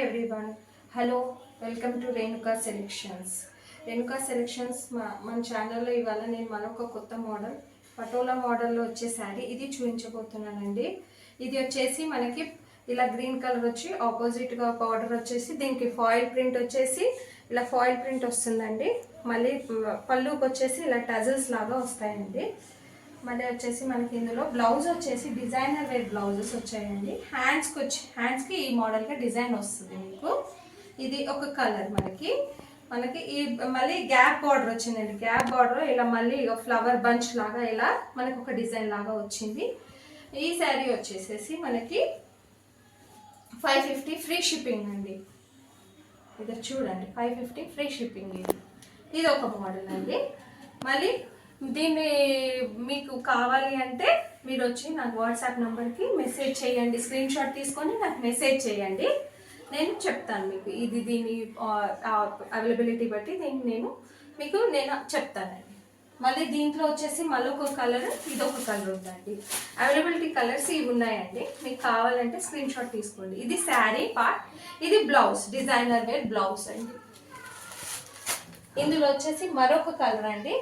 Everyone, hello, welcome to Renuka selections. Renuka selections మన ఛానల్లో ఇవాళ నేను మరొక కొత్త మోడల్ పటోలా మోడల్లో వచ్చే శారీ ఇది చూపించబోతున్నానండి. ఇది వచ్చేసి మనకి ఇలా గ్రీన్ కలర్ వచ్చి ఆపోజిట్గా బార్డర్ వచ్చేసి దీనికి ఫాయిల్ ప్రింట్ వచ్చేసి ఇలా ఫాయిల్ ప్రింట్ వస్తుందండి. మళ్ళీ పళ్ళుకి వచ్చేసి ఇలా టజల్స్ లాగా వస్తాయండి. మళ్ళీ వచ్చేసి మనకి ఇందులో బ్లౌజ్ వచ్చేసి డిజైనర్ వేర్ బ్లౌజెస్ వచ్చాయండి. హ్యాండ్స్కి ఈ మోడల్గా డిజైన్ వస్తుంది మీకు. ఇది ఒక కలర్ మనకి ఈ మళ్ళీ గ్యాప్ బార్డర్ వచ్చిందండి. గ్యాప్ బార్డర్ ఇలా మళ్ళీ ఫ్లవర్ బంచ్ లాగా ఇలా మనకు ఒక డిజైన్ లాగా వచ్చింది. ఈ శారీ వచ్చేసేసి మనకి 550 ఫ్రీ షిప్పింగ్ అండి. ఇది చూడండి 550 ఫ్రీ షిప్పింగ్. ఇది ఒక మోడల్ అండి. మళ్ళీ దీన్ని మీకు కావాలి అంటే మీరు వచ్చి నాకు వాట్సాప్ నెంబర్కి మెసేజ్ చేయండి. స్క్రీన్ షాట్ తీసుకొని నాకు మెసేజ్ చేయండి, నేను చెప్తాను మీకు. ఇది దీని అవైలబిలిటీ బట్టి నేను చెప్తానండి. మళ్ళీ దీంట్లో వచ్చేసి మళ్ళొక కలర్, ఇదొక కలర్ ఉందండి. అవైలబిలిటీ కలర్స్ ఇవి ఉన్నాయండి. మీకు కావాలంటే స్క్రీన్ షాట్ తీసుకోండి. ఇది శారీ పార్ట్, ఇది బ్లౌజ్, డిజైనర్ వేర్ బ్లౌజ్ అండి. ఇందులో వచ్చేసి మరొక కలర్ అండి.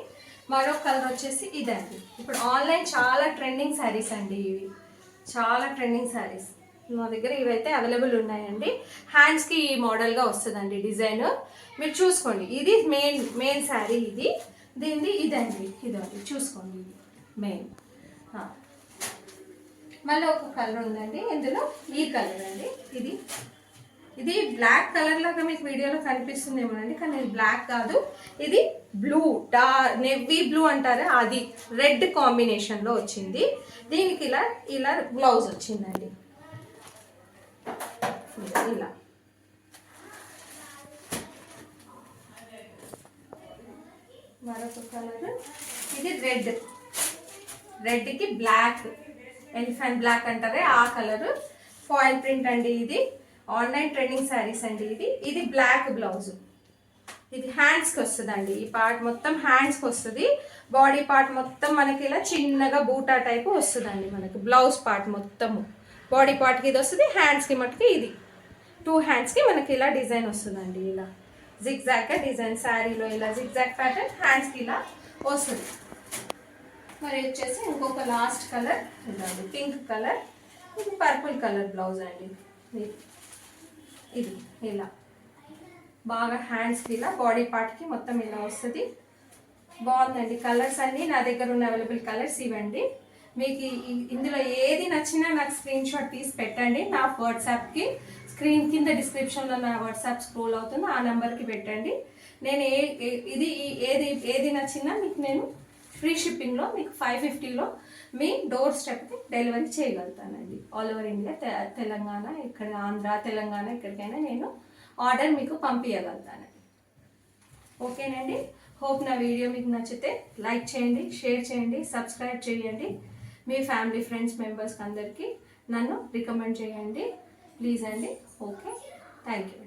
మరొక కలర్ వచ్చేసి ఇదండి. ఇప్పుడు ఆన్లైన్ చాలా ట్రెండింగ్ శారీస్ అండి. ఇవి చాలా ట్రెండింగ్ శారీస్ నా దగ్గర ఇవైతే అవైలబుల్ ఉన్నాయండి. హ్యాండ్స్కి ఈ మోడల్గా వస్తుందండి డిజైన్. మీరు చూసుకోండి. ఇది మెయిన్ శారీ. ఇది దీనిది ఇదండి. ఇదండి చూసుకోండి. ఇది మెయిన్. మళ్ళీ ఒక కలర్ ఉందండి. ఇందులో ఈ కలర్ అండి. ఇది బ్లాక్ కలర్ లాగా మీకు వీడియోలో కనిపిస్తుందేమోనండి, కానీ ఇది బ్లాక్ కాదు. ఇది బ్లూ, నెవీ బ్లూ అంటారా, అది రెడ్ కాంబినేషన్లో వచ్చింది. దీనికి ఇలా బ్లౌజ్ వచ్చిందండి. ఇలా మరొక కలర్, ఇది రెడ్కి బ్లాక్, ఎలిఫెంట్ బ్లాక్ అంటారే ఆ కలర్. ఫాయిల్ ప్రింట్ అండి. ఇది ఆన్లైన్ ట్రెండింగ్ శారీస్ అండి. ఇది బ్లాక్ బ్లౌజ్. ఇది హ్యాండ్స్కి వస్తుందండి. ఈ పార్ట్ మొత్తం హ్యాండ్స్కి వస్తుంది. బాడీ పార్ట్ మొత్తం మనకి ఇలా చిన్నగా బూటా టైపు వస్తుందండి. మనకి బ్లౌజ్ పార్ట్ మొత్తము బాడీ పార్ట్కి ఇది వస్తుంది. హ్యాండ్స్కి మటుకి ఇది 2 హ్యాండ్స్కి మనకి ఇలా డిజైన్ వస్తుందండి. ఇలా జిగ్జాగ్ డిజైన్ శారీలో ఇలా జిగ్జాగ్ ప్యాటర్న్, హ్యాండ్స్కి ఇలా వస్తుంది. మరి వచ్చేసి ఇంకొక లాస్ట్ కలర్ ఇదండి, పింక్ కలర్. ఇది పర్పుల్ కలర్ బ్లౌజ్ అండి. ఇది ఇలా బాగా హ్యాండ్స్కి ఇలా బాడీ పార్ట్కి మొత్తం ఇలా వస్తుంది. బాగుందండి. కలర్స్ అన్నీ నా దగ్గర ఉన్న అవైలబుల్ కలర్స్ ఇవ్వండి. మీకు ఇందులో ఏది నచ్చినా నాకు స్క్రీన్ షాట్ తీసి పెట్టండి. నా వాట్సాప్కి స్క్రీన్ కింద డిస్క్రిప్షన్లో నా వాట్సాప్ స్క్రోల్ అవుతుంది, ఆ నెంబర్కి పెట్టండి. నేను ఏది నచ్చినా మీకు నేను ఫ్రీ షిప్పింగ్లో మీకు 550లో మీ డోర్ స్టెప్కి డెలివరీ చేయగలుగుతానండి. ఆల్ ఓవర్ ఇండియా, తెలంగాణ, ఇక్కడ ఆంధ్ర, తెలంగాణ, ఎక్కడికైనా నేను ఆర్డర్ మీకు పంపించగలుగుతానండి. ఓకేనండి. హోప్ నా వీడియో మీకు నచ్చితే లైక్ చేయండి, షేర్ చేయండి, సబ్స్క్రైబ్ చేయండి. మీ ఫ్యామిలీ, ఫ్రెండ్స్, మెంబర్స్కి అందరికీ నన్ను రికమెండ్ చేయండి ప్లీజ్ అండి. Okay, thank you.